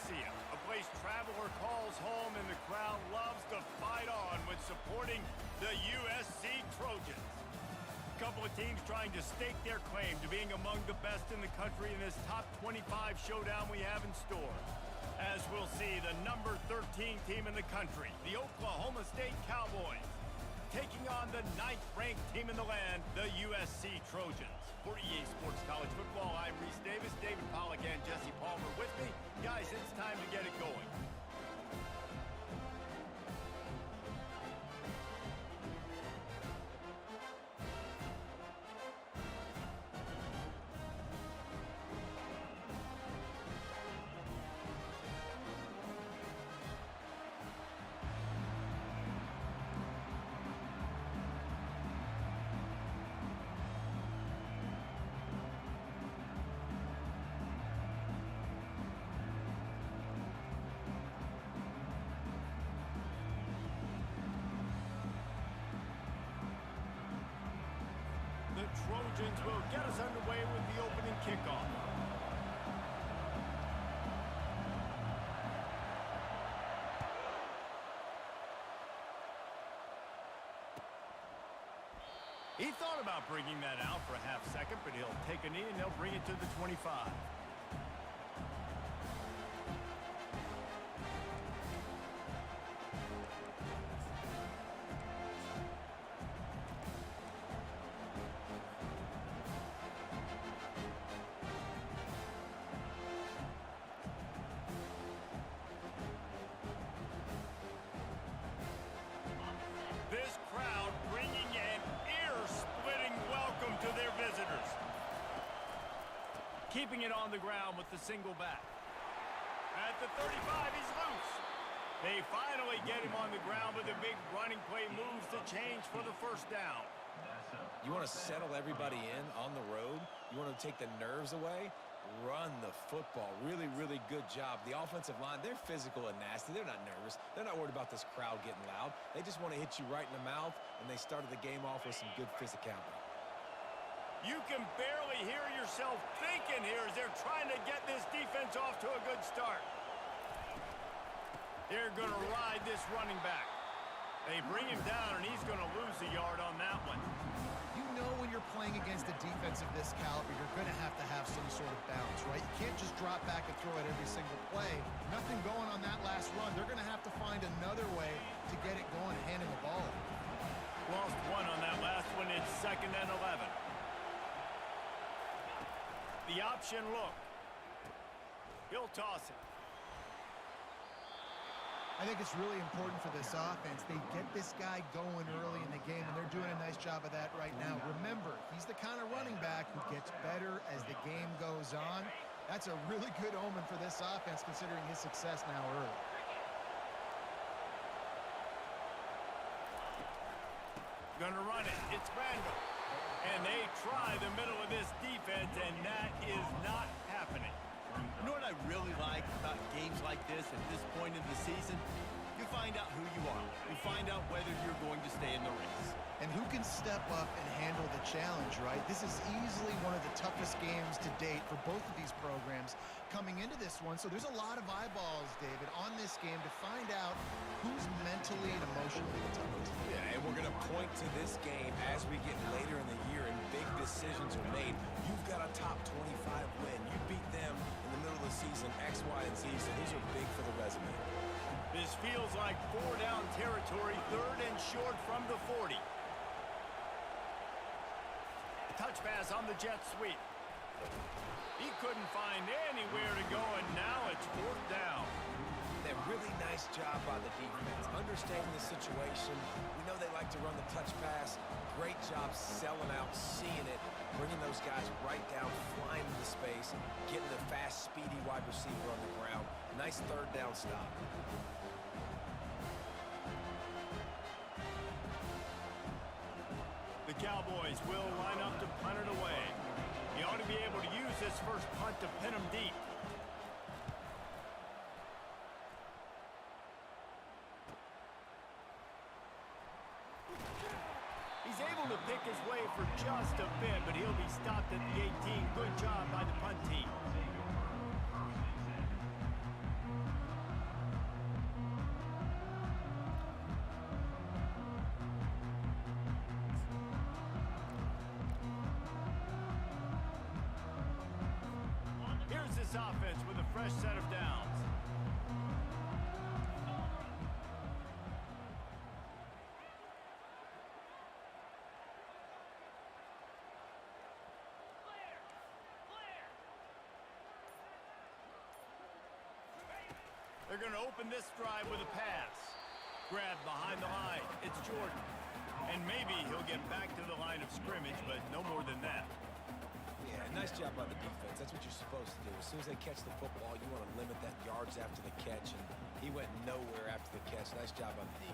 Coliseum, a place traveler calls home and the crowd loves to fight on when supporting the USC Trojans. A couple of teams trying to stake their claim to being among the best in the country in this top 25 showdown we have in store. As we'll see, the number 13 team in the country, the Oklahoma State Cowboys, taking on the 9th-ranked team in the land, the USC Trojans. For EA Sports College Football, I'm Reese Davis, David Pollack, and Jesse Palmer with me. Guys, it's time to get it going. The Trojans will get us underway with the opening kickoff. He thought about bringing that out for a half second, but he'll take a knee and they'll bring it to the 25. This crowd bringing an ear-splitting welcome to their visitors. Keeping it on the ground with the single back. At the 35, he's loose. They finally get him on the ground, but the big running play moves to change for the first down. You want to settle everybody in on the road? You want to take the nerves away? Run the football. Really, really good job. The offensive line, they're physical and nasty. They're not nervous. They're not worried about this crowd getting loud. They just want to hit you right in the mouth, and they started the game off with some good physicality. You can barely hear yourself thinking here as they're trying to get this defense off to a good start. They're going to ride this running back. They bring him down, and he's going to lose a yard on that one. You know when you're playing against a defense of this caliber, you're going to have some sort of balance, right? You can't just drop back and throw it every single play. Nothing going on that last run. They're going to have to find another way to get it going, handing the ball. Lost one on that last one. It's 2nd and 11. The option look. He'll toss it. I think it's really important for this offense. They get this guy going early in the game, and they're doing a nice job of that right now. Remember, he's the kind of running back who gets better as the game goes on. That's a really good omen for this offense, considering his success now early. Gonna run it. It's Randall. And they try the middle of this defense, and that is not happening. You know what I really like about games like this at this point in the season? You find out who you are. You find out whether you're going to stay in the race. And who can step up and handle the challenge, right? This is easily one of the toughest games to date for both of these programs coming into this one. So there's a lot of eyeballs, David, on this game to find out who's mentally and emotionally the toughest. Yeah, and we're going to point to this game as we get later in the year and big decisions are made. You've got a top 25 win. You beat them in the middle of the season, X, Y, and Z, so these are big for the resume. This feels like 4-down territory, 3rd and short from the 40. Touch pass on the jet sweep. He couldn't find anywhere to go, and now it's 4th down. A really nice job by the defense, understanding the situation. We know they like to run the touch pass. Great job selling out, seeing it, bringing those guys right down, flying into space, getting the fast, speedy wide receiver on the ground. Nice 3rd down stop. The Cowboys will line up to punt it away. He ought to be able to use this first punt to pin him deep. He's able to pick his way for just a bit, but he'll be stopped at the 18. Good job by the punt team. this offense with a fresh set of downs. They're going to open this drive with a pass. Grab behind the line. It's Jordan. And maybe he'll get back to the line of scrimmage, but no more than that. Yeah, nice job by the defense. That's what you're supposed to do. As soon as they catch the football, you want to limit that yards after the catch, and he went nowhere after the catch. Nice job on the D.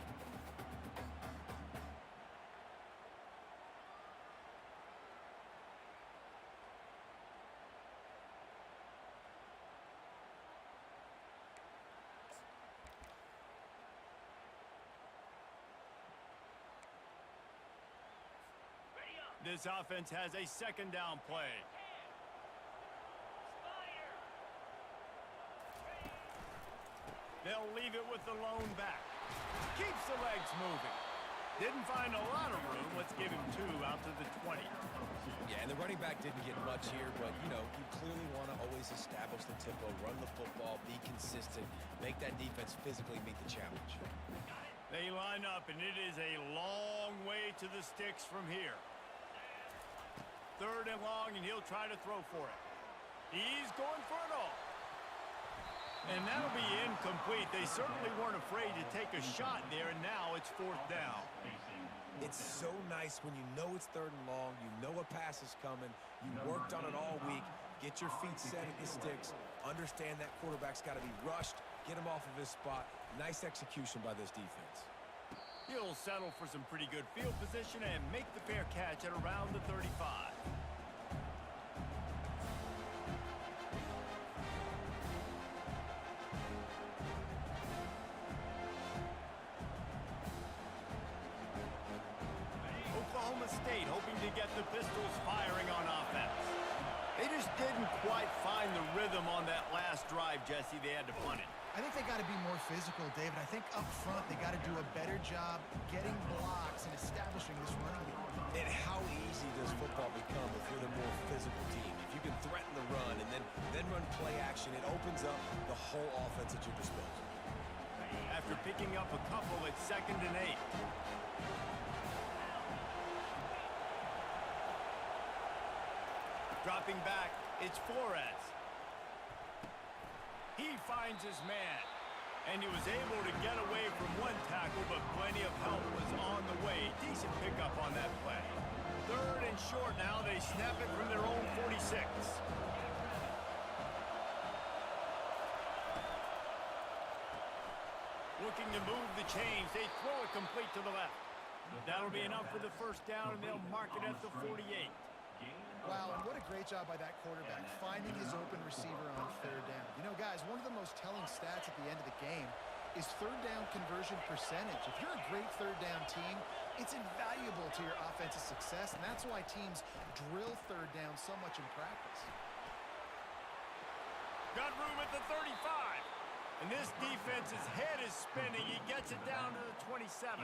This offense has a second down play. They'll leave it with the lone back. Keeps the legs moving. Didn't find a lot of room. Let's give him 2 out to the 20. Yeah, and the running back didn't get much here, but, you know, you clearly want to always establish the tempo, run the football, be consistent, make that defense physically meet the challenge. They line up, and it is a long way to the sticks from here. 3rd and long, and he'll try to throw for it. He's going for it all. And that'll be incomplete. They certainly weren't afraid to take a shot there, and now it's 4th down. It's so nice when you know it's 3rd and long, you know a pass is coming, you worked on it all week, get your feet set at the sticks, understand that quarterback's got to be rushed, get him off of his spot. Nice execution by this defense. He'll settle for some pretty good field position and make the fair catch at around the 35. Oklahoma State hoping to get the Pistols firing on offense. They just didn't quite find the rhythm on that last drive, Jesse. They had to punt it. I think they got to be more physical, David. I think up front they got to do a better job getting blocks and establishing this running game. And how easy does football become if you're the more physical team? If you can threaten the run and then run play action, it opens up the whole offense at your disposal. After picking up a couple, it's 2nd and 8. Dropping back, it's Flores. He finds his man, and he was able to get away from one tackle, but plenty of help was on the way. Decent pickup on that play. 3rd and short now. They snap it from their own 46. Looking to move the chains. They throw it complete to the left. That'll be enough for the 1st down, and they'll mark it at the 48. Wow, and what a great job by that quarterback, finding his open receiver on 3rd down. You know, guys, one of the most telling stats at the end of the game is 3rd down conversion percentage. If you're a great 3rd down team, it's invaluable to your offensive success, and that's why teams drill 3rd down so much in practice. Got room at the 35. And this defense's head is spinning. He gets it down to the 27.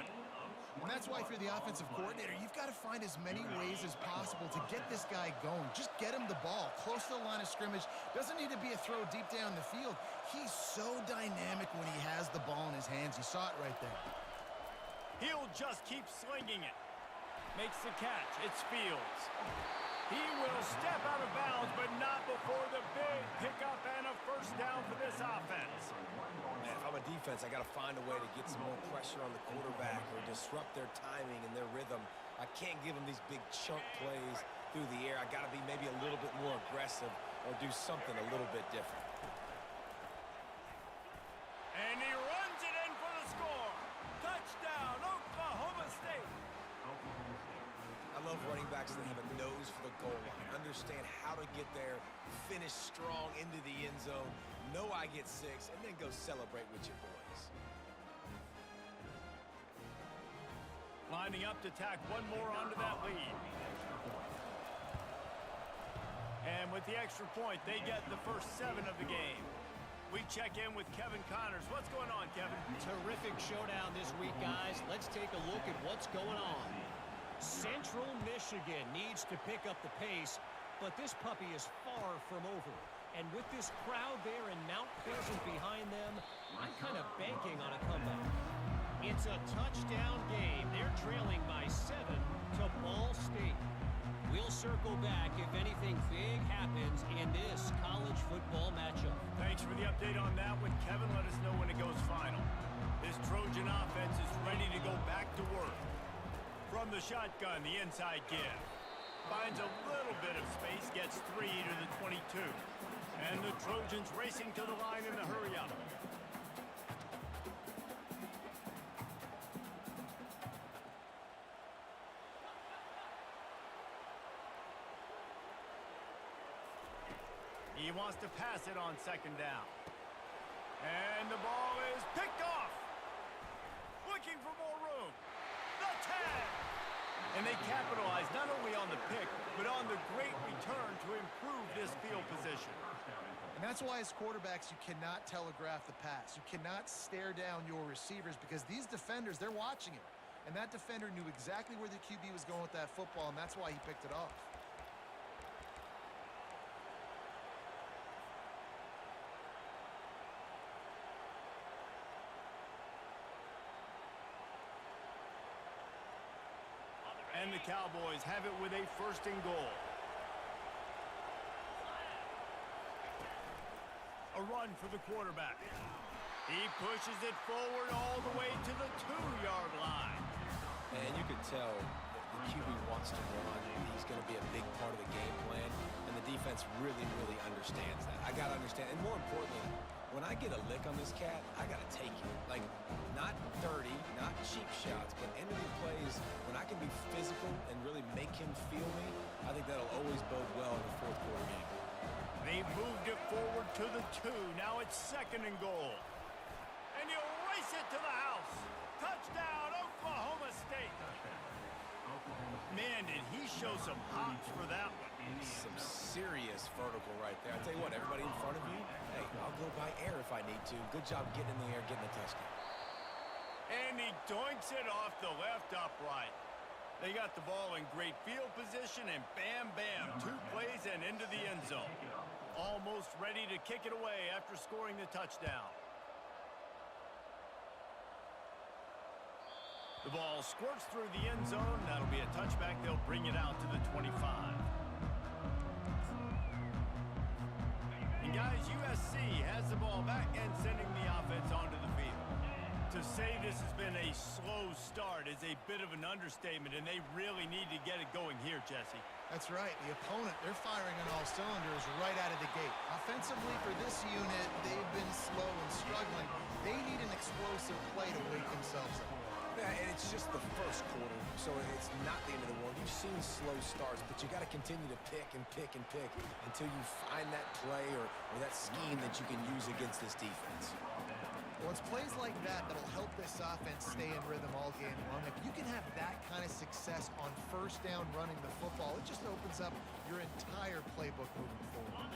And that's why if you're the offensive coordinator, you've got to find as many ways as possible to get this guy going. Just get him the ball close to the line of scrimmage. Doesn't need to be a throw deep down the field. He's so dynamic when he has the ball in his hands. You saw it right there. He'll just keep slinging it. Makes the catch. It's Fields. He will step out of bounds, but not before the big pickup and a 1st down for this offense. Man, if I'm a defense, I got to find a way to get some more pressure on the quarterback or disrupt their timing and their rhythm. I can't give them these big chunk plays through the air. I got to be maybe a little bit more aggressive or do something a little bit different. And he runs it in for the score. Touchdown, Oklahoma State. I love running backs that have a nose for the goal line, understand how to get there, finish strong into the end zone, know I get 6, and then go celebrate with your boys. Lining up to tack one more onto that lead. And with the extra point, they get the first 7 of the game. We check in with Kevin Connors. What's going on, Kevin? Terrific showdown this week, guys. Let's take a look at what's going on. Central Michigan needs to pick up the pace, but this puppy is far from over. And with this crowd there in Mount Pleasant behind them, I'm kind of banking on a comeback. It's a touchdown game. They're trailing by 7 to Ball State. We'll circle back if anything big happens in this college football matchup. Thanks for the update on that one, Kevin. Let us know when it goes final. This Trojan offense is ready to go back to work. From the shotgun, the inside give. Finds a little bit of space, gets 3 to the 22. And the Trojans racing to the line in the hurry-up. He wants to pass it on second down. And the ball is picked off. Looking for more room. The tag. And they capitalize not only on the pick, but on the great return to improve this field position. And that's why as quarterbacks, you cannot telegraph the pass. You cannot stare down your receivers because these defenders, they're watching it. And that defender knew exactly where the QB was going with that football, and that's why he picked it off. And the Cowboys have it with a 1st and goal. A run for the quarterback. He pushes it forward all the way to the 2-yard line. And you could tell that the QB wants to run. He's going to be a big part of the game plan. And the defense really, really understands that. I got to understand. And more importantly, when I get a lick on this cat, I got to take it. Like, not dirty, not cheap shots, but end-of-the plays, when I can be physical and really make him feel me, I think that'll always bode well in the 4th quarter game. They've moved it forward to the 2. Now it's 2nd and goal. And you race it to the house. Touchdown, Oklahoma State. Man, did he show some hops for that one. Some serious vertical right there. I tell you what, everybody in front of you, hey, I'll go by air if I need to. Good job getting in the air, getting a touchdown. And he doinks it off the left upright. They got the ball in great field position, and bam, bam, 2 plays and into the end zone. Almost ready to kick it away after scoring the touchdown. The ball squirts through the end zone. That'll be a touchback. They'll bring it out to the 25. And guys, USC has the ball back and sending the offense onto the field. To say this has been a slow start is a bit of an understatement, and they really need to get it going here, Jesse. That's right. The opponent, they're firing on all cylinders right out of the gate. Offensively for this unit, they've been slow and struggling. They need an explosive play to wake themselves up. Yeah, and it's just the 1st quarter, so it's not the end of the world. You've seen slow starts, but you got to continue to pick and pick and pick until you find that play or that scheme that you can use against this defense. Well, it's plays like that that'll help this offense stay in rhythm all game long. If you can have that kind of success on 1st down running the football, it just opens up your entire playbook moving forward.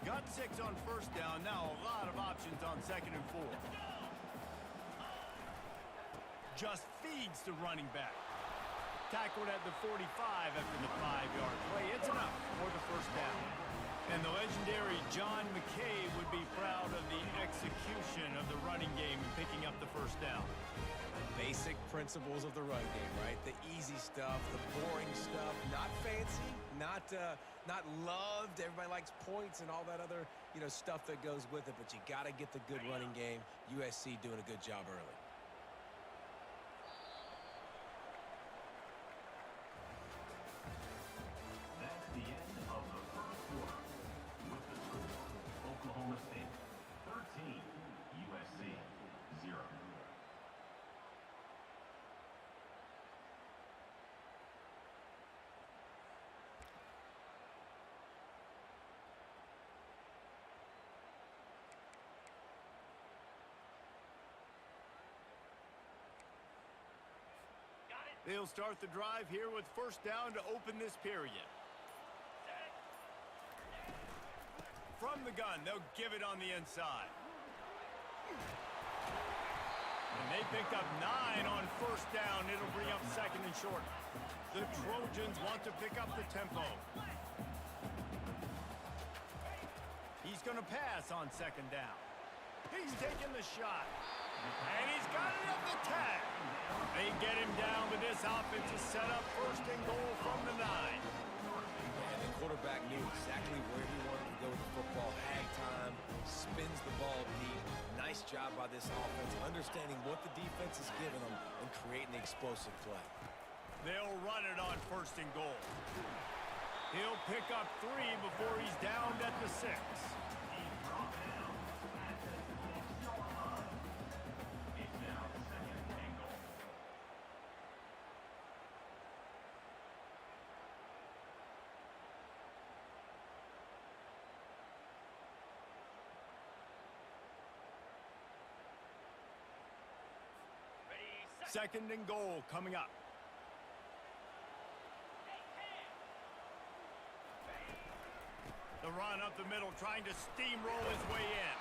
Got 6 on 1st down. Now a lot of options on 2nd and 4. Just feeds the running back. Tackled at the 45 after the 5-yard play. It's enough for the 1st down. And the legendary John McKay would be proud of the execution of the running game and picking up the 1st down. Basic principles of the run game, right? The easy stuff, the boring stuff, not fancy, not loved. Everybody likes points and all that other, stuff that goes with it, but you got to get the good running game. USC doing a good job early. Oklahoma State 13, USC 0. They'll start the drive here with 1st down to open this period. From the gun, they'll give it on the inside. And they picked up 9 on 1st down. It'll bring up 2nd and short. The Trojans want to pick up the tempo. He He's going to pass on second down. He's taking the shot. And he's got it at the 10. They get him down, but this offense is set up first and goal from the 9. And the quarterback knew exactly where he wanted to go with the football. Had time, spins the ball deep. Nice job by this offense, understanding what the defense is giving them and creating the explosive play. They'll run it on first and goal. He'll pick up 3 before he's downed at the 6. Second and goal coming up. The run up the middle, trying to steamroll his way in.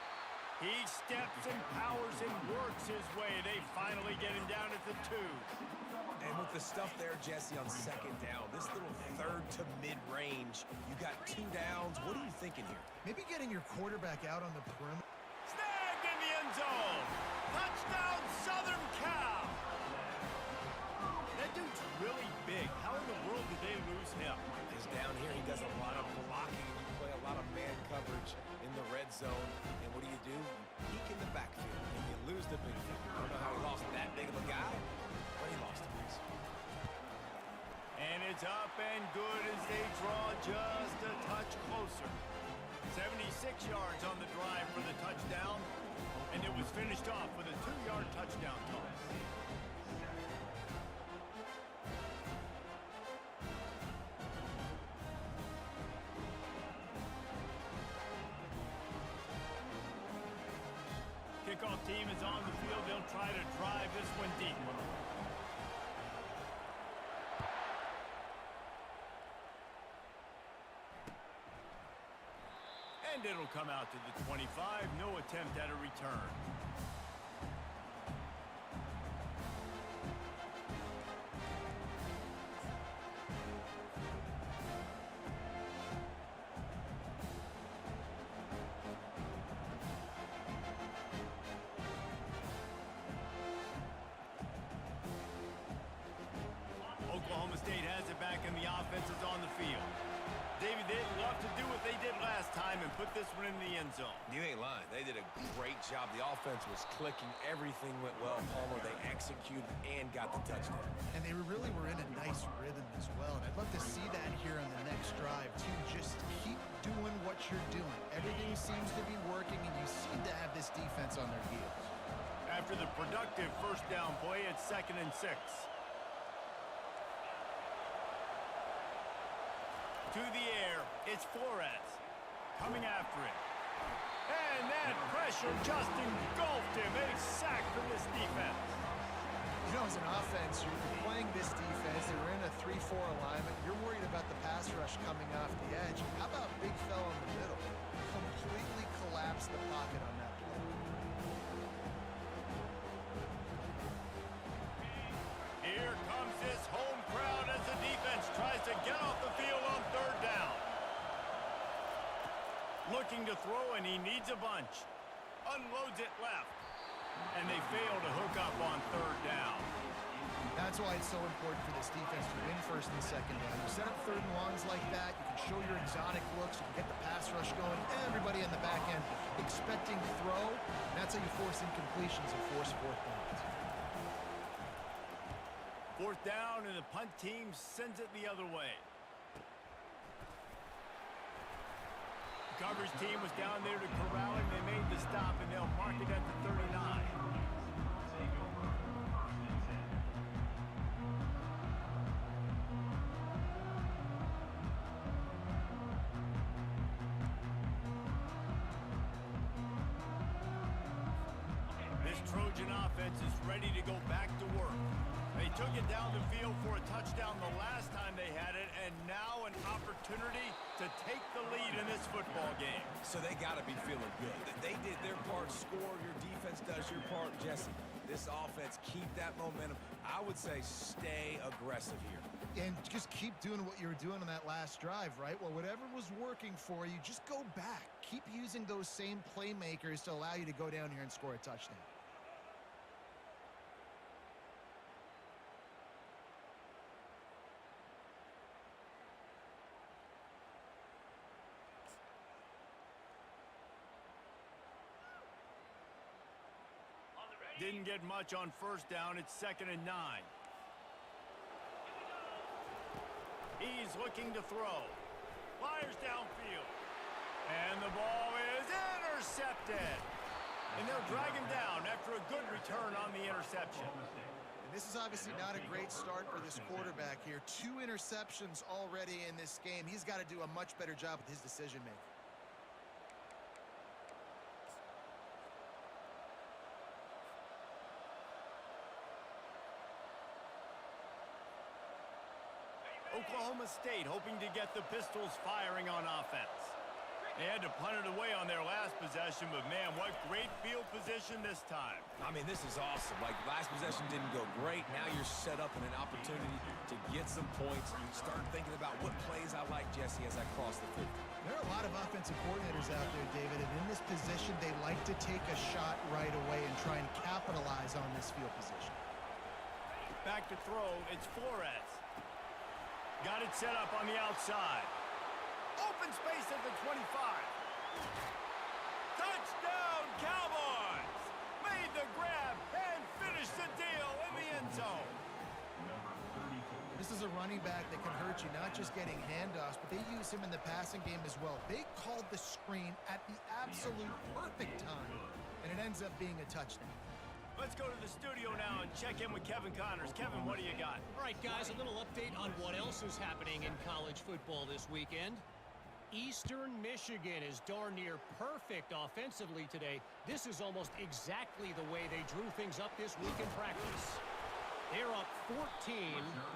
He steps and powers and works his way. They finally get him down at the 2. And with the stuff there, Jesse, on second down, this little third to mid-range, you got 2 downs. What are you thinking here? Maybe getting your quarterback out on the perimeter. Snagged in the end zone. Touchdown, Southern Cal. That dude's really big. How in the world did they lose him? He's down here. He does a lot of blocking. You play a lot of man coverage in the red zone. And what do? You peek in the backfield, and you lose the big thing. I don't know how he lost that big of a guy, but he lost him. And it's up and good as they draw just a touch closer. 76 yards on the drive for the touchdown, and it was finished off with a 2-yard touchdown toss. Kickoff team is on the field. They'll try to drive this one deep. And it'll come out to the 25. No attempt at a return. Oklahoma State has it back, and the offense is on the field. David, they'd love to do what they did last time and put this one in the end zone. You ain't lying. They did a great job. The offense was clicking. Everything went well. Palmer, they executed and got the touchdown. And they really were in a nice rhythm as well. And I'd love to see that here on the next drive, too. Just keep doing what you're doing. Everything seems to be working, and you seem to have this defense on their heels. After the productive first down play, it's 2nd and 6. To the air, it's Flores coming after it. And that pressure just engulfed him. A sack for this defense. You know, as an offense, you're playing this defense. They're in a 3-4 alignment. You're worried about the pass rush coming off the edge. How about big fella in the middle? Completely collapse the pocket on that play. Here comes this home crowd as the defense tries to get off the field on 3rd down. Looking to throw, and he needs a bunch. Unloads it left. And they fail to hook up on 3rd down. That's why it's so important for this defense to win 1st and 2nd down. You set up 3rd and longs like that, you can show your exotic looks, you can get the pass rush going, everybody in the back end expecting throw. And that's how you force incompletions and force 4th downs. 4th down, and the punt team sends it the other way. The coverage team was down there to corral him. They made the stop, and they'll mark it at the 39. This Trojan offense is ready to go back to work. They took it down the field for a touchdown the last time they had it, and now an opportunity to take the lead in this football game. So they got to be feeling good. They did their part, score. Your defense does your part. Jesse, this offense, keep that momentum. I would say stay aggressive here. And just keep doing what you were doing on that last drive, right? Well, whatever was working for you, just go back. Keep using those same playmakers to allow you to go down here and score a touchdown. Didn't get much on first down. It's 2nd and 9. He's looking to throw. Fires downfield. And the ball is intercepted. And they'll drag him down after a good return on the interception. And this is obviously not a great start for this quarterback here. 2 interceptions already in this game. He's got to do a much better job with his decision-making. Oklahoma State hoping to get the Pistols firing on offense. They had to punt it away on their last possession, but man, what great field position this time. I mean, this is awesome. Like, last possession didn't go great. Now you're set up in an opportunity to get some points. Start thinking about what plays I like, Jesse, as I cross the field. There are a lot of offensive coordinators out there, David, and in this position, they like to take a shot right away and try and capitalize on this field position. Back to throw, it's Flores. Got it set up on the outside. Open space at the 25. Touchdown, Cowboys! Made the grab and finished the deal in the end zone. This is a running back that can hurt you, not just getting handoffs, but they use him in the passing game as well. They called the screen at the absolute perfect time, and it ends up being a touchdown. Let's go to the studio now and check in with Kevin Connors. Kevin, what do you got? All right, guys, a little update on what else is happening in college football this weekend. Eastern Michigan is darn near perfect offensively today. This is almost exactly the way they drew things up this week in practice. They're up 14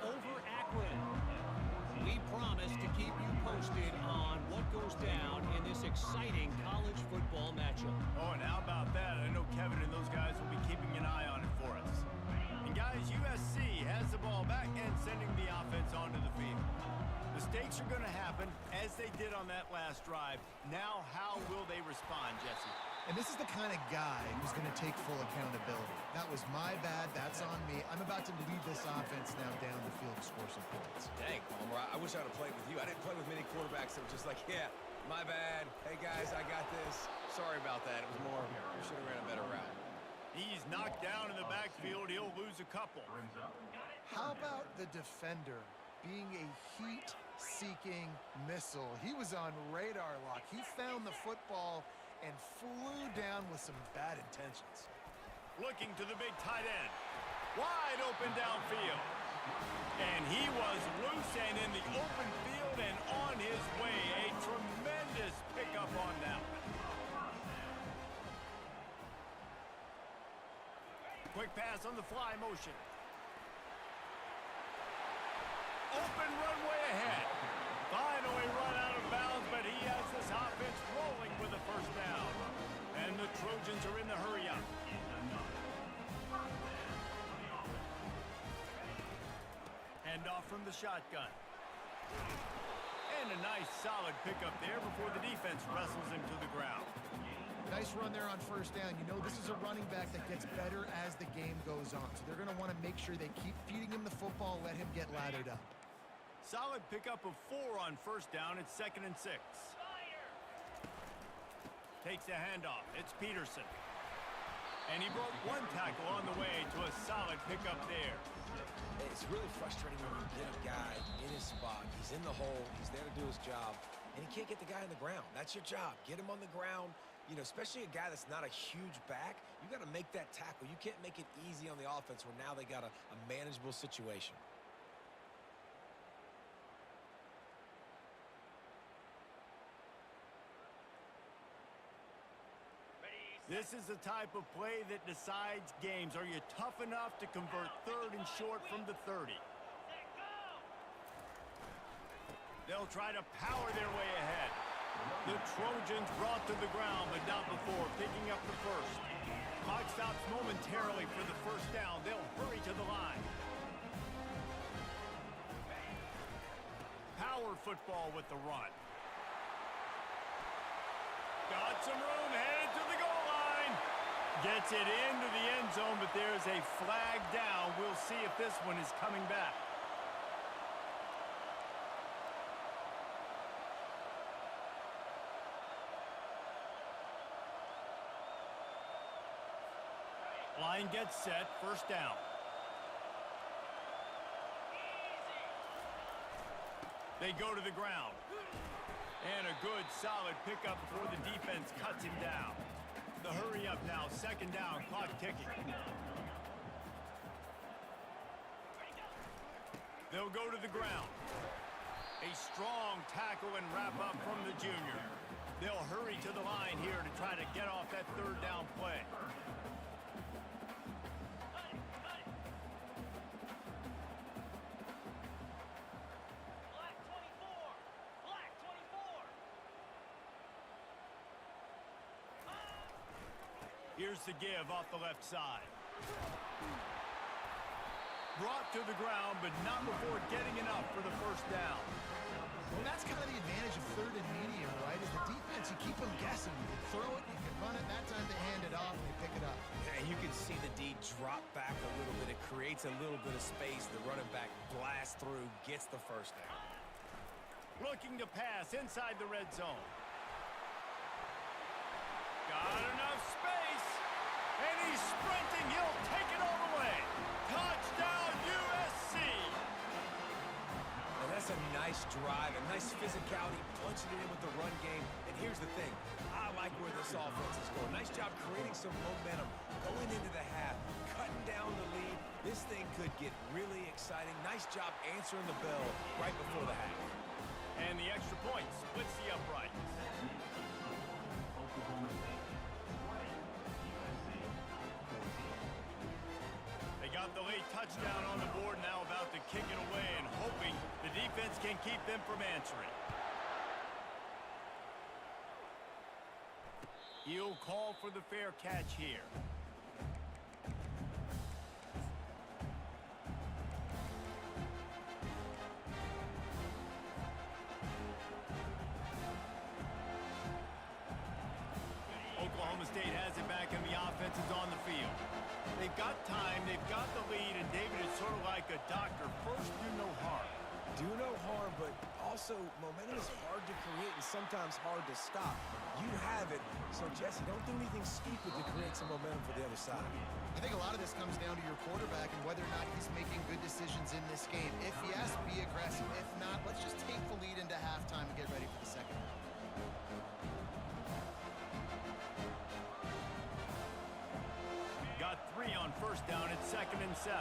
over Akron. We promise to keep you posted on what goes down in this exciting college football matchup. Oh, and how about that? I know Kevin and those guys will be keeping an eye on it for us. And guys, USC has the ball back and sending the offense onto the field. Mistakes are going to happen, as they did on that last drive. Now, how will they respond, Jesse? And this is the kind of guy who's going to take full accountability. That was my bad. That's on me. I'm about to lead this offense now down the field to score some points. Dang, Palmer, I wish I would have played with you. I didn't play with many quarterbacks that were just like, yeah, my bad. Hey, guys, I got this. Sorry about that. It was more, you should have ran a better route. He's knocked down in the backfield. He'll lose a couple. How about the defender being a heat-seeking missile? He was on radar lock. He found the football and flew down with some bad intentions. Looking to the big tight end. Wide open downfield. And he was loose and in the open field and on his way. A tremendous pickup on that one. Quick pass on the fly motion. Open runway ahead. Finally run out of bounds, but he has this offense rolling with a first down. And the Trojans are in the hurry up. Handoff from the shotgun. And a nice solid pickup there before the defense wrestles him to the ground. Nice run there on first down. You know, this is a running back that gets better as the game goes on. So they're going to want to make sure they keep feeding him the football, let him get laddered up. Solid pickup of 4 on first down. It's 2nd and 6. Takes the handoff. It's Peterson. And he broke one tackle on the way to a solid pickup there. It's really frustrating when you get a guy in his spot. He's in the hole. He's there to do his job. And he can't get the guy on the ground. That's your job. Get him on the ground. You know, especially a guy that's not a huge back. You got to make that tackle. You can't make it easy on the offense where now they got a manageable situation. This is the type of play that decides games. Are you tough enough to convert 3rd and short from the 30? They'll try to power their way ahead. The Trojans brought to the ground, but not before picking up the first. Clock stops momentarily for the first down. They'll hurry to the line. power football with the run. Got some room, headed to the goal line. Gets it into the end zone, but there's a flag down. We'll see if this one is coming back. Line gets set, first down. They go to the ground. And a good, solid pickup before the defense cuts him down. The hurry up now, second down, clock ticking. They'll go to the ground. A strong tackle and wrap up from the junior. They'll hurry to the line here to try to get off that third down play. Here's the give off the left side. Brought to the ground, but not before getting enough for the first down. Well, that's kind of the advantage of third and medium, right? Is the defense, you keep them guessing. You can throw it, you can run it, that time they hand it off and they pick it up. Yeah, you can see the D drop back a little bit. It creates a little bit of space. The running back blasts through, gets the first down. Looking to pass inside the red zone. Got enough space, and he's sprinting. He'll take it all the way. Touchdown, USC. And that's a nice drive, a nice physicality, punching it in with the run game. And here's the thing. I like where this offense is going. Nice job creating some momentum, going into the half, cutting down the lead. This thing could get really exciting. Nice job answering the bell right before the half. And the extra point splits the uprights. Oklahoma State 20, USC 14. They got the late touchdown on the board, now about to kick it away and hoping the defense can keep them from answering. He'll call for the fair catch here. Oklahoma State has it back and the offense is on the field. They've got time, they've got the lead, and David is sort of like a doctor. First, do no harm. Do no harm, but also momentum is hard to create and sometimes hard to stop. You have it, so Jesse, don't do anything stupid to create some momentum for the other side. I think a lot of this comes down to your quarterback and whether or not he's making good decisions in this game. If yes, be aggressive. If not, let's just take the lead into halftime and get ready for the second half. Got 3 on first down. It's 2nd and 7.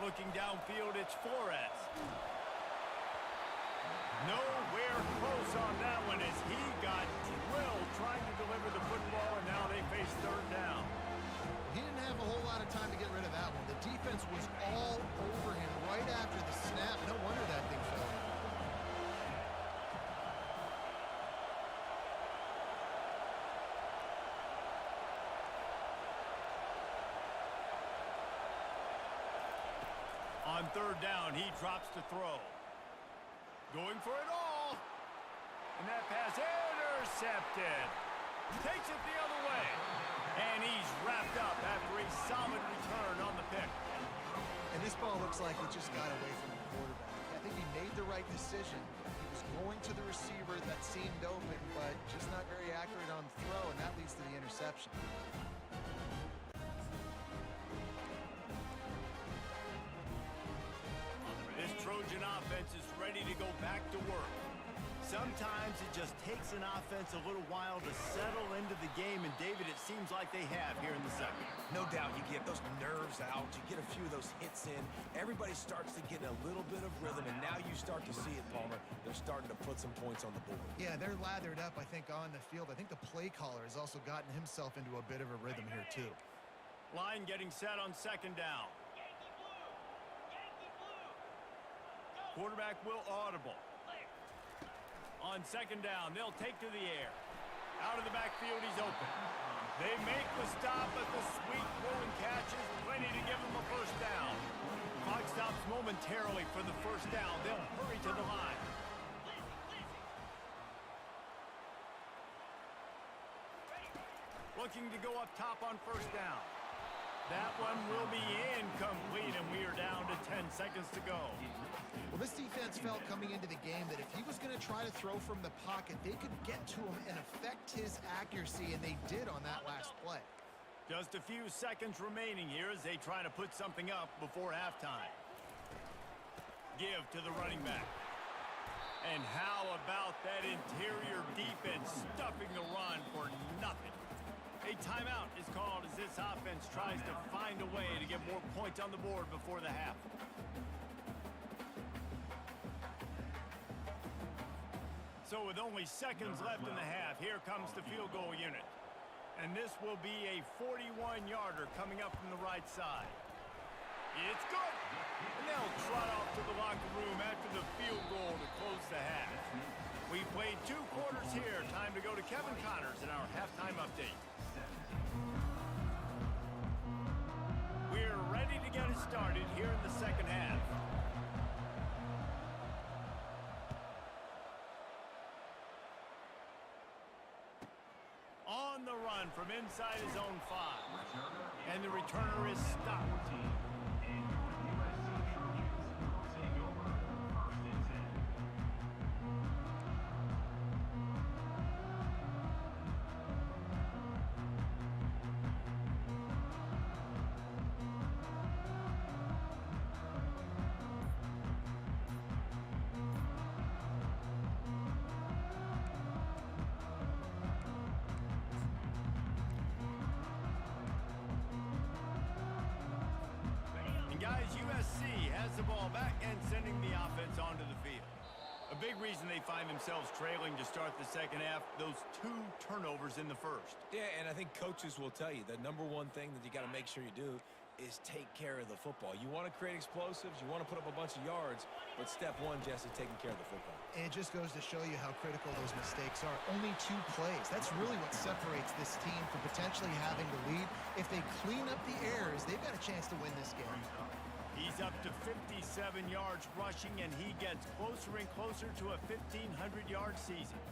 Looking downfield, it's Flores. Nowhere close on that one as he got drilled trying to deliver the football, and now they face third down. He didn't have a whole lot of time to get rid of that one. The defense was all over him right after the snap. No wonder that thing fell. On third down, he drops to throw. Going for it all. And that pass intercepted. Takes it the other way. And he's wrapped up after a solid return on the pick. And this ball looks like it just got away from the quarterback. I think he made the right decision. He was going to the receiver that seemed open, but just not very accurate on the throw, and that leads to the interception. This Trojan offense is ready to go back to work. Sometimes it just takes an offense a little while to settle into the game, and David, it seems like they have here in the second. No doubt you get those nerves out, you get a few of those hits in, everybody starts to get a little bit of rhythm, and now you start to see it, Palmer. They're starting to put some points on the board. Yeah, they're lathered up, I think, on the field. I think the play caller has also gotten himself into a bit of a rhythm here, too. Line getting set on second down. Quarterback will audible. On second down, they'll take to the air. Out of the backfield, he's open. They make the stop, but the sweet throwing catch is plenty to give them a first down. Clock stops momentarily for the first down. They'll hurry to the line. Looking to go up top on first down. That one will be incomplete, and we are down to 10 seconds to go. Well, this defense felt coming into the game that if he was going to try to throw from the pocket, they could get to him and affect his accuracy, and they did on that last play. Just a few seconds remaining here as they try to put something up before halftime. Give to the running back. And how about that interior defense stuffing the run for nothing? A timeout is called as this offense tries to find a way to get more points on the board before the half. So with only seconds left in the half, here comes the field goal unit. And this will be a 41-yarder coming up from the right side. It's good. And they'll trot off to the locker room after the field goal to close the half. We played 2 quarters here. Time to go to Kevin Connors in our halftime update. We're ready to get it started here in the second half. On the run from inside his own 5. And the returner is stopped. Guys, USC has the ball back and sending the offense onto the field. A big reason they find themselves trailing to start the second half, those 2 turnovers in the first. Yeah, and I think coaches will tell you the number one thing that you got to make sure you do is take care of the football. You want to create explosives, you want to put up a bunch of yards, but step 1, Jesse, taking care of the football. And it just goes to show you how critical those mistakes are. Only 2 plays. That's really what separates this team from potentially having the lead. If they clean up the errors, they've got a chance to win this game. He's up to 57 yards rushing, and he gets closer and closer to a 1,500-yard season.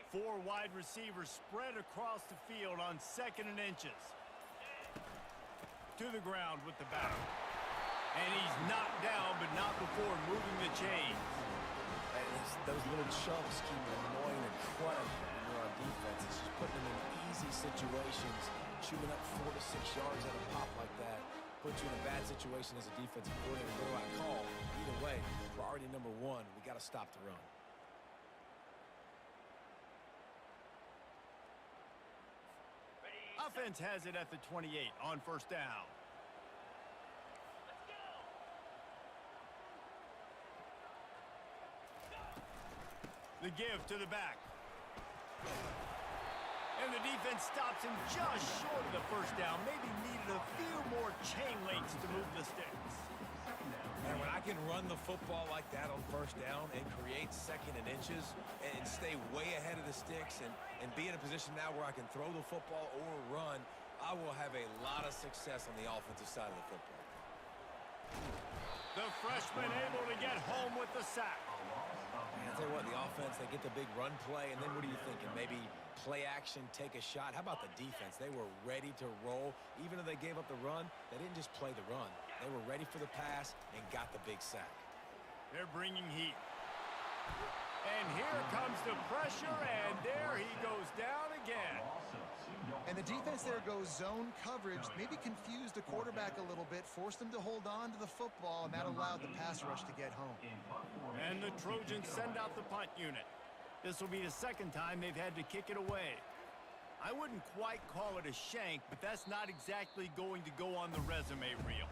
Four wide receivers spread across the field on 2nd and inches. To the ground with the back. And he's knocked down, but not before moving the chains. Those little chunks keep annoying and crushing when you're on defense. It's just putting them in easy situations. Shooting up 4 to 6 yards at a pop like that puts you in a bad situation as a defensive coordinator. What do I call? Either way, priority number 1, we got to stop the run. Offense has it at the 28 on first down. The give to the back. And the defense stops him just short of the first down. Maybe needed a few more chain links to move the sticks. And when I can run the football like that on first down and create 2nd and inches and stay way ahead of the sticks and be in a position now where I can throw the football or run, I will have a lot of success on the offensive side of the football. The freshman able to get home with the sack. Man, I tell you what, the offense, they get the big run play, and then what are you thinking? Maybe play action, take a shot. How about the defense? They were ready to roll. Even though they gave up the run, they didn't just play the run. They were ready for the pass and got the big sack. They're bringing heat. And here comes the pressure, and there he goes down again. And the defense there goes zone coverage, maybe confused the quarterback a little bit, forced him to hold on to the football, and that allowed the pass rush to get home. And the Trojans send out the punt unit. This will be the 2nd time they've had to kick it away. I wouldn't quite call it a shank, but that's not exactly going to go on the resume reel.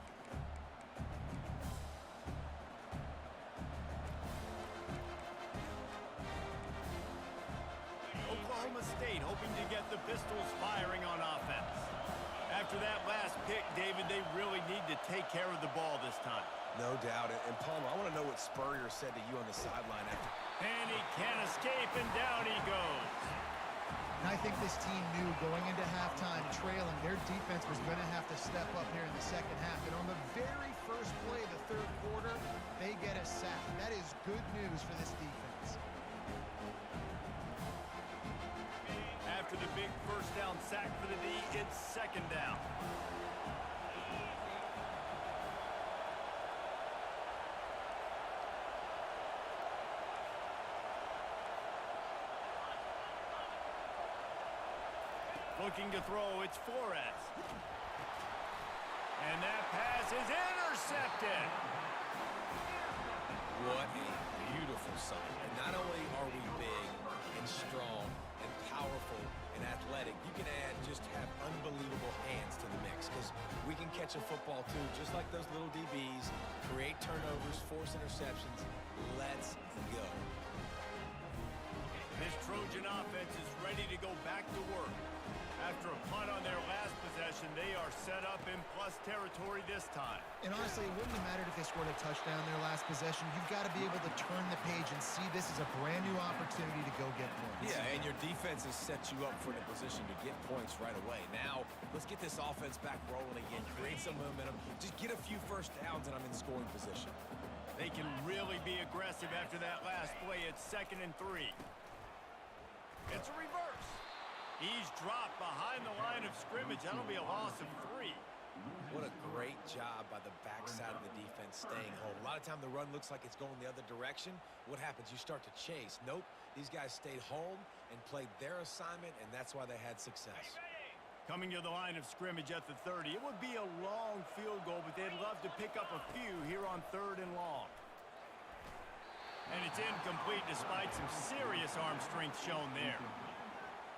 Oklahoma State hoping to get the Pistols firing on offense. After that last pick, David, they really need to take care of the ball this time. No doubt. And Palmer, I want to know what Spurrier said to you on the sideline after. And he can't escape, and down he goes. And I think this team knew going into halftime trailing, their defense was going to have to step up here in the second half. And on the very first play of the third quarter, they get a sack. That is good news for this defense. After the big first down sack for the D, it's second down. Looking to throw, it's Flores. And that pass is intercepted. What a beautiful sight. And not only are we big and strong and powerful and athletic, you can just have unbelievable hands to the mix because we can catch a football too, just like those little DBs, create turnovers, force interceptions. Let's go. This Trojan offense is ready to go back to work. After a punt on their last possession, they are set up in plus territory this time. And honestly, it wouldn't have mattered if they scored a touchdown their last possession. You've got to be able to turn the page and see this as a brand new opportunity to go get points. Yeah, and your defense has set you up for the position to get points right away. Now, let's get this offense back rolling again, create some momentum, just get a few first downs, and I'm in scoring position. They can really be aggressive after that last play. It's 2nd and 3. It's a reverse. He's dropped behind the line of scrimmage. That'll be a loss of 3. What a great job by the backside of the defense staying home. A lot of time the run looks like it's going the other direction. What happens? You start to chase. Nope. These guys stayed home and played their assignment, and that's why they had success. Coming to the line of scrimmage at the 30. It would be a long field goal, but they'd love to pick up a few here on 3rd and long. And it's incomplete despite some serious arm strength shown there.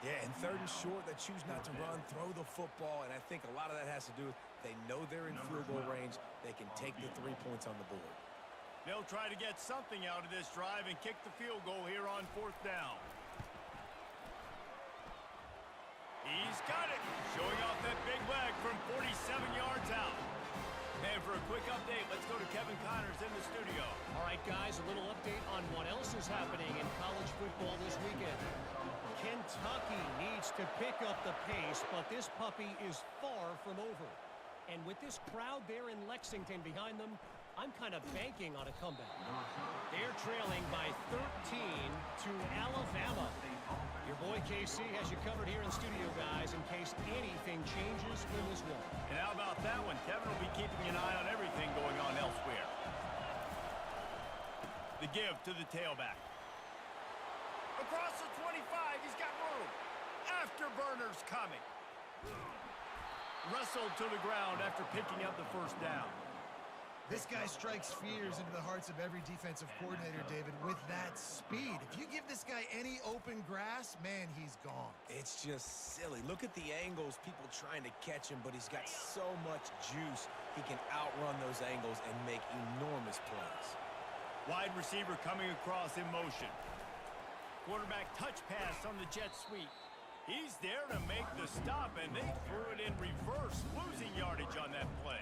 Yeah, and 3rd and short, they choose not to run, throw the football, and I think a lot of that has to do with they know they're in field goal range. They can take the 3 points on the board. They'll try to get something out of this drive and kick the field goal here on 4th down. He's got it, showing off that big leg from 47 yards out. And for a quick update, let's go to Kevin Connors in the studio. All right, guys, a little update on what else is happening in college football this weekend. Kentucky needs to pick up the pace, but this puppy is far from over. And with this crowd there in Lexington behind them, I'm kind of banking on a comeback. They're trailing by 13 to Alabama. Your boy KC has you covered here in studio, guys, in case anything changes in this one. And how about that one? Kevin will be keeping an eye on everything going on elsewhere. The give to the tailback. Across the 25, he's got room. Afterburner's coming. Wrestled to the ground after picking up the first down. This guy strikes fears into the hearts of every defensive coordinator, David, with that speed. If you give this guy any open grass, man, he's gone. It's just silly. Look at the angles, people trying to catch him, but he's got so much juice. He can outrun those angles and make enormous plays. Wide receiver coming across in motion. Quarterback touch pass on the jet sweep. He's there to make the stop, and they threw it in reverse, losing yardage on that play.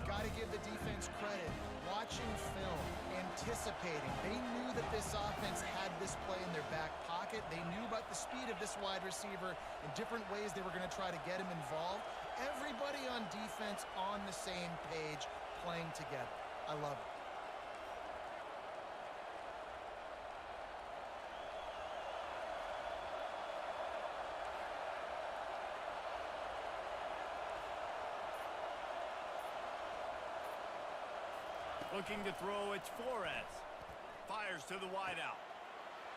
Got to give the defense credit. Watching film, anticipating. They knew that this offense had this play in their back pocket. They knew about the speed of this wide receiver and different ways they were going to try to get him involved. Everybody on defense on the same page, playing together. I love it. Looking to throw, it's Flores. Fires to the wideout.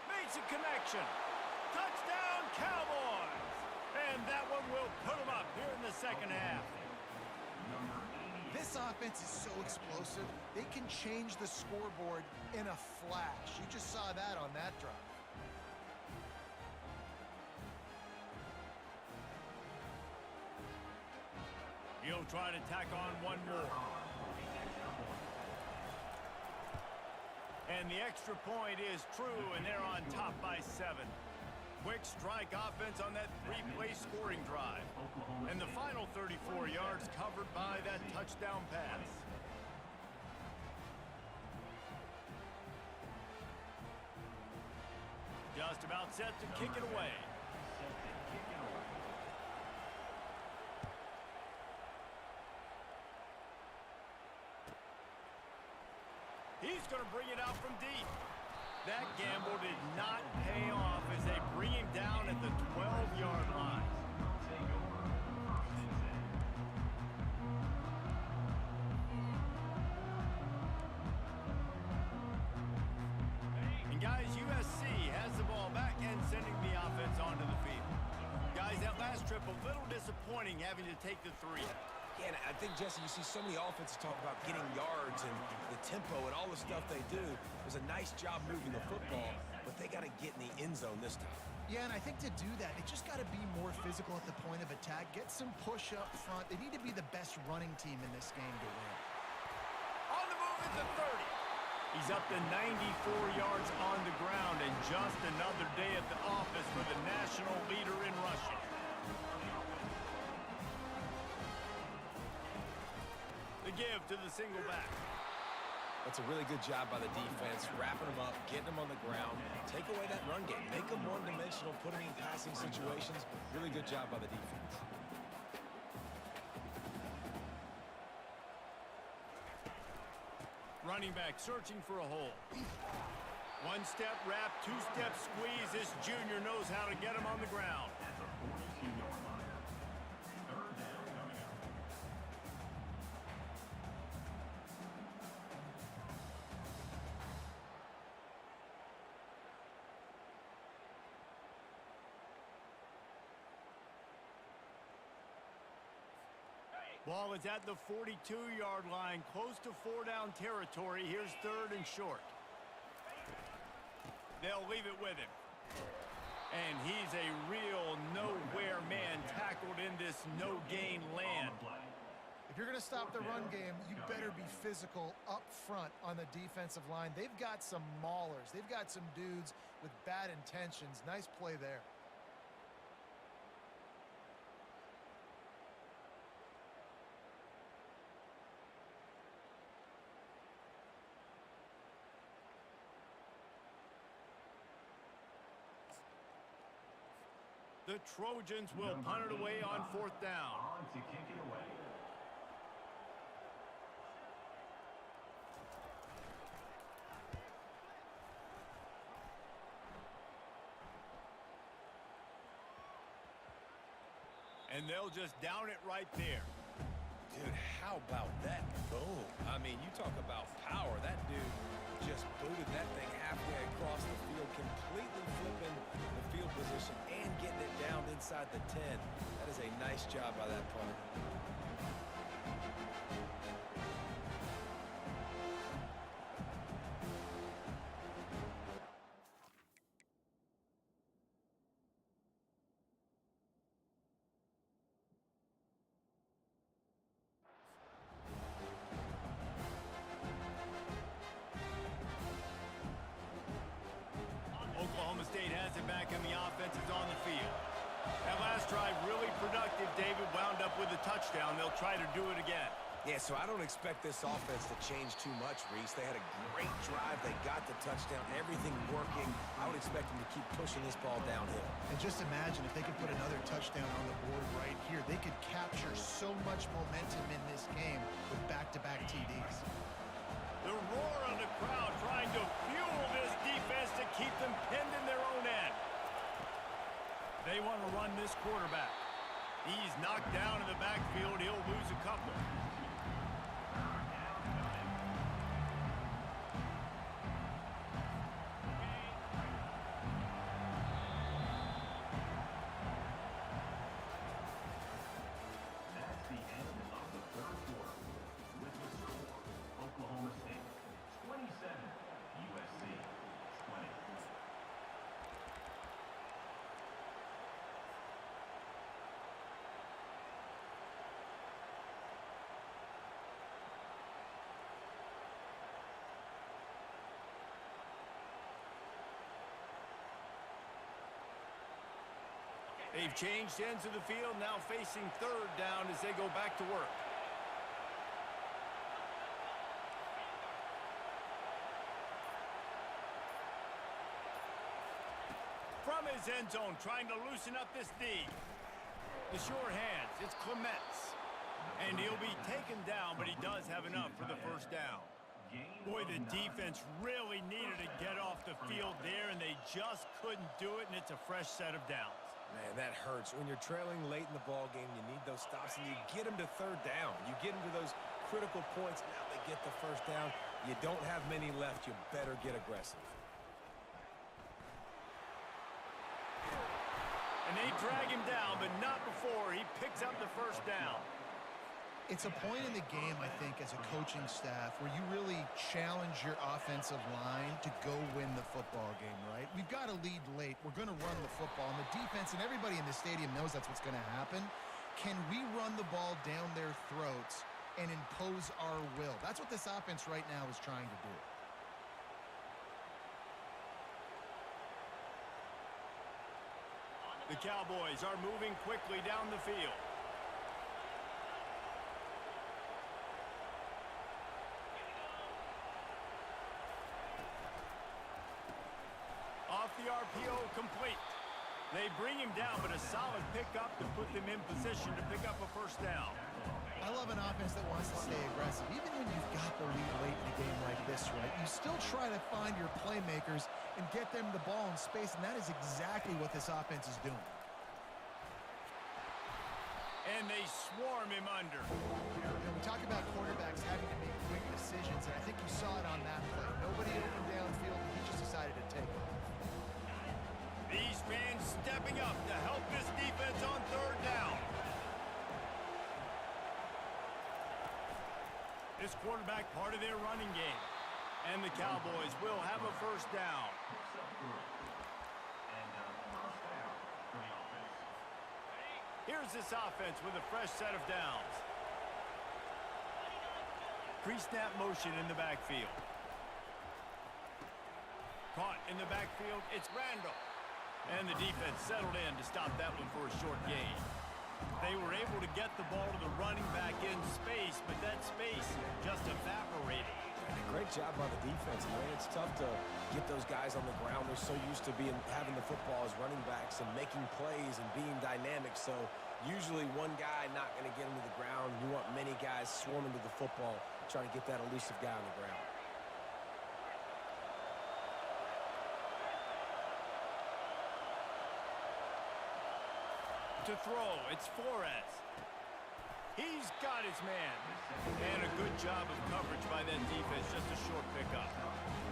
Makes a connection. Touchdown, Cowboys! And that one will put them up here in the second half. This offense is so explosive, they can change the scoreboard in a flash. You just saw that on that drive. He'll try to tack on one more. And the extra point is true, and they're on top by 7. quick strike offense on that three-play scoring drive. And the final 34 yards covered by that touchdown pass. Just about set to kick it away. He's going to bring it out from deep. That gamble did not pay off as they bring him down at the 12-yard line. And guys, USC has the ball back and sending the offense onto the field. Guys, that last trip a little disappointing having to take the 3. Yeah, and I think, Jesse, you see so many offenses talk about getting yards and the tempo and all the stuff they do. It was a nice job moving the football, but they got to get in the end zone this time. Yeah, and I think to do that, they just got to be more physical at the point of attack, get some push up front. They need to be the best running team in this game to win. On the move at the 30. He's up to 94 yards on the ground, and just another day at the office for the national leader in rushing. The give to the single back. That's a really good job by the defense, wrapping them up, getting them on the ground, take away that run game, make them one-dimensional, put them in passing situations. Really good job by the defense. Running back searching for a hole. One-step wrap, two-step squeeze. This junior knows how to get him on the ground. At the 42-yard line. Third down coming up. Ball is at the 42-yard line, close to 4-down territory. Here's third and short. They'll leave it with him. And he's a real nowhere man tackled in this no-gain land. If you're going to stop the run game, you better be physical up front on the defensive line. They've got some maulers. They've got some dudes with bad intentions. Nice play there. The Trojans will punt it away on 4th down. On to kick it away. And they'll just down it right there. Dude, how about that boom? I mean, you talk about power. That dude just booted that thing halfway across the field, completely flipping the field position and getting it down inside the 10. That is a nice job by that punter. Oklahoma State has it back and the offense is on the field. That last drive really productive. David wound up with a touchdown. They'll try to do it again. Yeah, so I don't expect this offense to change too much, Reese. They had a great drive. They got the touchdown. Everything working. I would expect them to keep pushing this ball downhill. And just imagine if they could put another touchdown on the board right here. They could capture so much momentum in this game with back-to-back TDs. The roar of the crowd trying to fuel this defense to keep them pinned in their own end. They want to run this quarterback. He's knocked down in the backfield. He'll lose a couple. That's the end of the third quarter. With the score, Oklahoma State 27, USC 20. They've changed ends of the field, now facing third down as they go back to work. From his end zone, trying to loosen up this D. The sure hands, it's Clements. And he'll be taken down, but he does have enough for the first down. Boy, the defense really needed to get off the field there, and they just couldn't do it, and it's a fresh set of downs. Man, that hurts. When you're trailing late in the ball game, you need those stops, and you get them to third down. You get them to those critical points. Now they get the first down. You don't have many left. You better get aggressive. And they drag him down, but not before he picks up the first down. It's a point in the game, I think, as a coaching staff where you really challenge your offensive line to go win the football game, right? We've got to lead late. We're going to run the football. And the defense and everybody in the stadium knows that's what's going to happen. Can we run the ball down their throats and impose our will? That's what this offense right now is trying to do. The Cowboys are moving quickly down the field. Off the RPO, complete. They bring him down, but a solid pickup to put them in position to pick up a first down. I love an offense that wants to stay aggressive. Even when you've got the lead late in a game like this, right, you still try to find your playmakers and get them the ball in space, and that is exactly what this offense is doing. And they swarm him under. You know, we talk about quarterbacks having to make quick decisions, and I think you saw it on that play. Nobody open downfield, and he just decided to take it. These fans stepping up to help this defense on third down. This quarterback part of their running game. And the Cowboys will have a first down. Here's this offense with a fresh set of downs. Pre-snap motion in the backfield. Caught in the backfield, it's Randall. And the defense settled in to stop that one for a short gain. They were able to get the ball to the running back in space, but that space just evaporated. Great job by the defense, man. It's tough to get those guys on the ground. They're so used to having the football as running backs and making plays and being dynamic. So usually one guy not going to get him to the ground. You want many guys swarming to the football, trying to get that elusive guy on the ground. To throw, it's Flores. He's got his man. And a good job of coverage by that defense, just a short pickup.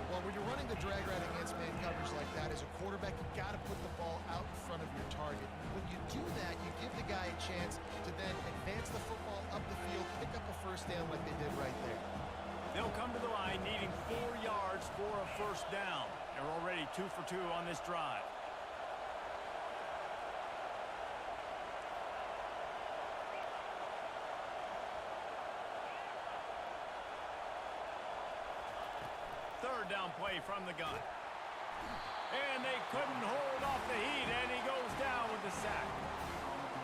Well, when you're running the drag route against man coverage like that, as a quarterback, you've got to put the ball out in front of your target. When you do that, you give the guy a chance to then advance the football up the field, pick up a first down like they did right there. They'll come to the line needing 4 yards for a first down. They're already 2 for 2 on this drive. Third down play from the gun. And they couldn't hold off the heat, and he goes down with the sack.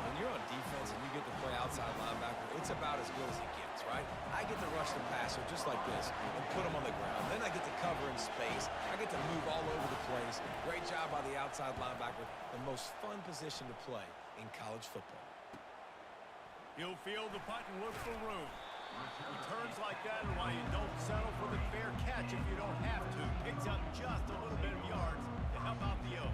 When you're on defense and you get to play outside linebacker, it's about as good as it gets, right? I get to rush the passer just like this and put him on the ground. Then I get to cover in space. I get to move all over the place. Great job by the outside linebacker. The most fun position to play in college football. He'll field the punt and look for room. Returns like that are why you don't settle for the fair catch if you don't have to. Picks up just a little bit of yards to help out the O.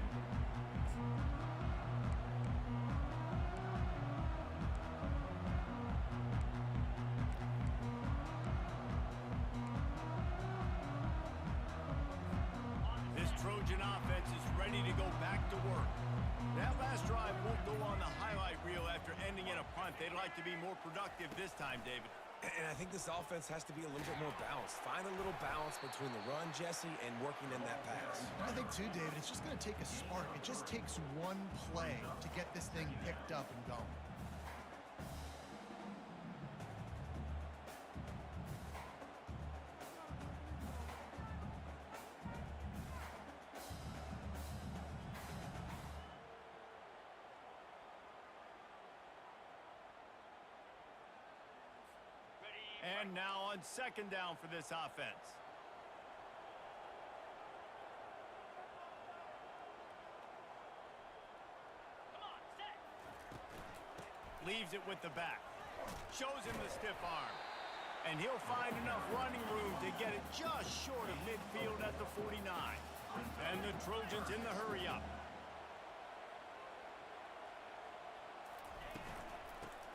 This Trojan offense is ready to go back to work. That last drive won't go on the highlight reel after ending in a punt. They'd like to be more productive this time, David. And I think this offense has to be a little bit more balanced. Find a little balance between the run, Jesse, and working in that pass. I think, too, David, it's just going to take a spark. It just takes one play to get this thing picked up and going. And now on second down for this offense. Leaves it with the back. Shows him the stiff arm. And he'll find enough running room to get it just short of midfield at the 49. And the Trojans in the hurry up.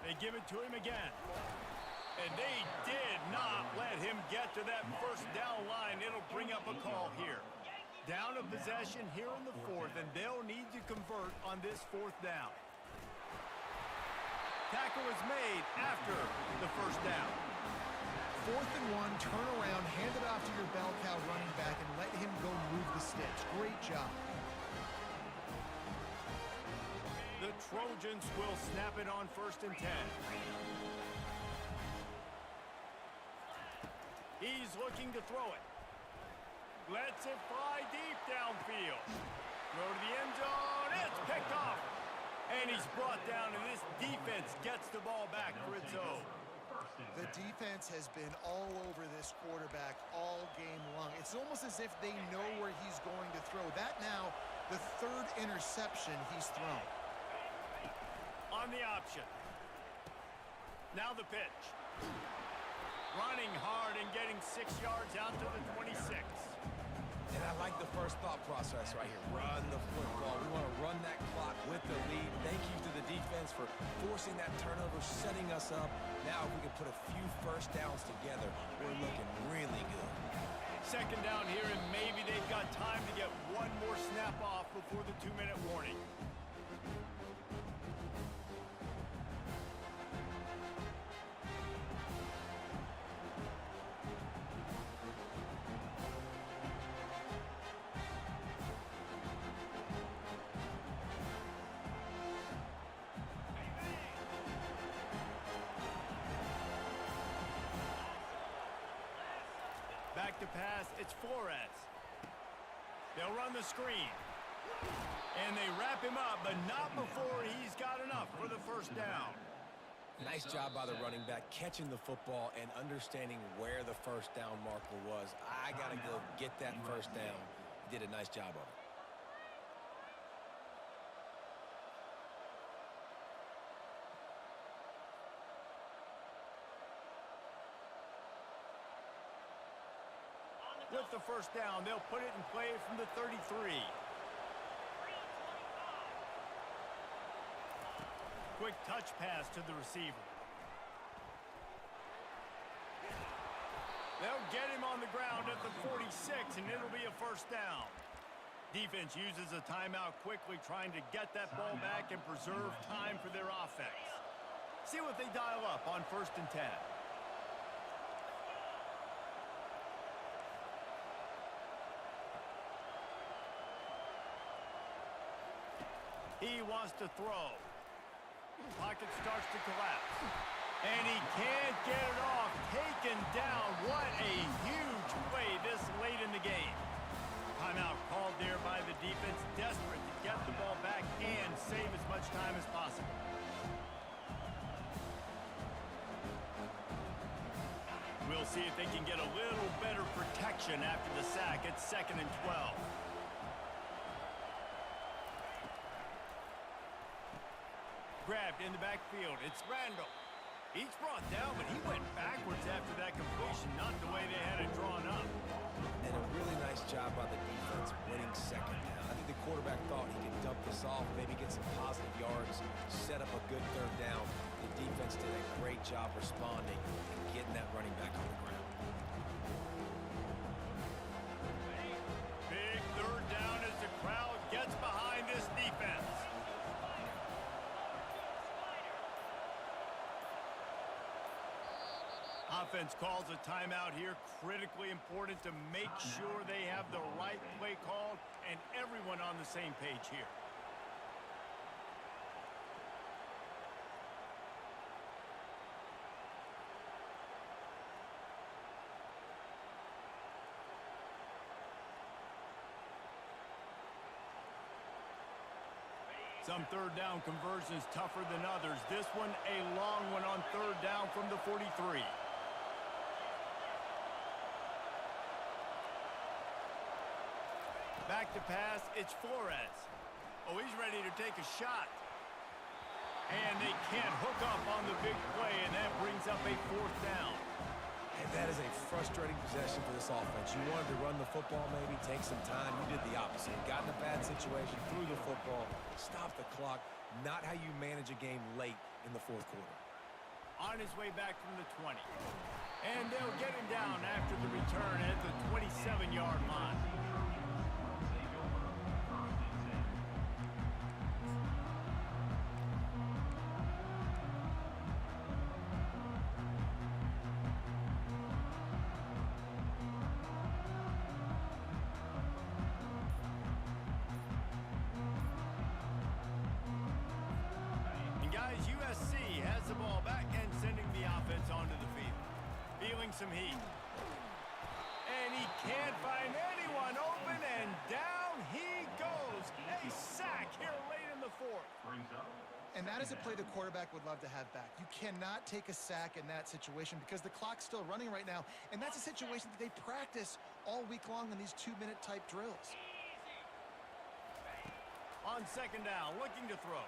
They give it to him again. And they did not let him get to that first down line. It'll bring up a call here. Down a possession here in the fourth, and they'll need to convert on this fourth down. Tackle is made after the first down. 4th and 1, turn around, hand it off to your bell cow running back, and let him go move the sticks. Great job. The Trojans will snap it on 1st and 10. He's looking to throw it. Lets it fly deep downfield. Throw to the end zone. It's picked off. And he's brought down, and this defense gets the ball back for its own. The defense has been all over this quarterback all game long. It's almost as if they know where he's going to throw. That now, the 3rd interception he's thrown. On the option. Now the pitch. Running hard and getting 6 yards out to the 26. And I like the first thought process right here. Run the football. We want to run that clock with the lead. Thank you to the defense for forcing that turnover, setting us up. Now if we can put a few first downs together, we're looking really good. Second down here, and maybe they've got time to get one more snap off before the 2-minute warning. Back to pass, it's Flores. They'll run the screen. And they wrap him up, but not before he's got enough for the first down. Nice job by the running back, catching the football and understanding where the first down marker was. I got to go get that first down. He did a nice job of it. With the first down, they'll put it in play from the 33. Quick touch pass to the receiver. They'll get him on the ground at the 46, and it'll be a first down. Defense uses a timeout quickly, trying to get that ball back and preserve time for their offense. See what they dial up on 1st and 10. He wants to throw. Pocket starts to collapse. And he can't get it off. Taken down. What a huge play this late in the game. Timeout called there by the defense, desperate to get the ball back and save as much time as possible. We'll see if they can get a little better protection after the sack. It's 2nd and 12. Grabbed in the backfield. It's Randall. He's brought down, but he went backwards after that completion, not the way they had it drawn up. And a really nice job by the defense winning second down. I think the quarterback thought he could dump this off, maybe get some positive yards, set up a good 3rd down. The defense did a great job responding and getting that running back on the ground. Big 3rd down as the crowd gets behind this defense. Offense calls a timeout here. Critically important to make sure they have the right play called and everyone on the same page here. Some 3rd down conversions tougher than others. This one a long one on 3rd down from the 43. Back to pass, it's Flores. Oh, he's ready to take a shot. And they can't hook up on the big play, and that brings up a 4th down. And that is a frustrating possession for this offense. You wanted to run the football, maybe take some time. You did the opposite. You got in a bad situation, threw the football, stopped the clock. Not how you manage a game late in the 4th quarter. On his way back from the 20. And they'll get him down after the return at the 27-yard line. USC has the ball back and sending the offense onto the field. Feeling some heat. And he can't find anyone open, and down he goes. A sack here late in the 4th. And that is a play the quarterback would love to have back. You cannot take a sack in that situation because the clock's still running right now, and that's a situation that they practice all week long in these 2-minute type drills. On 2nd down, looking to throw.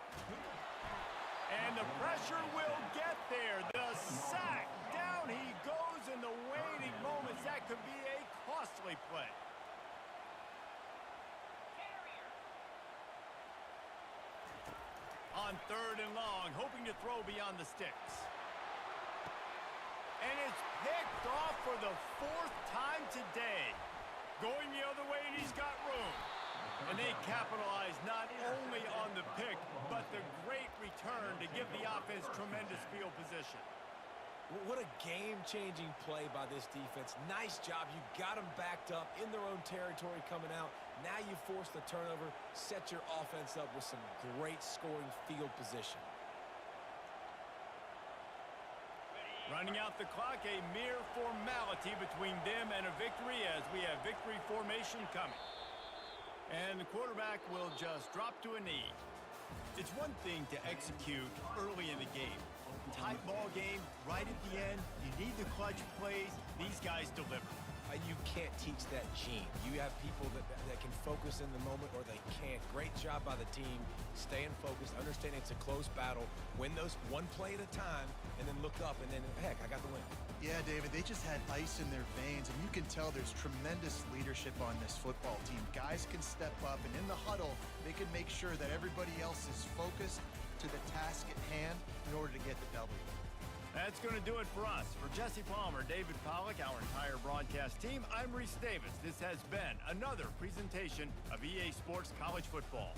And the pressure will get there. The sack. Down he goes in the waiting moments. That could be a costly play. On 3rd and long, hoping to throw beyond the sticks. And it's picked off for the 4th time today. Going the other way, and he's got room. And they capitalize not only on the pick, but the great return to give the offense tremendous field position. What a game-changing play by this defense. Nice job. You got them backed up in their own territory coming out. Now you force the turnover, set your offense up with some great scoring field position. Running out the clock, a mere formality between them and a victory as we have victory formation coming. And the quarterback will just drop to a knee. It's one thing to execute early in the game. Tight ball game, right at the end. You need the clutch plays. These guys deliver. You can't teach that gene. You have people that can focus in the moment or they can't. Great job by the team, staying focused, understanding it's a close battle. Win those one play at a time, and then look up, and then, heck, I got the win. Yeah, David, they just had ice in their veins, and you can tell there's tremendous leadership on this football team. Guys can step up, and in the huddle, they can make sure that everybody else is focused to the task at hand in order to get the W. That's going to do it for us. For Jesse Palmer, David Pollack, our entire broadcast team, I'm Reese Davis. This has been another presentation of EA Sports College Football.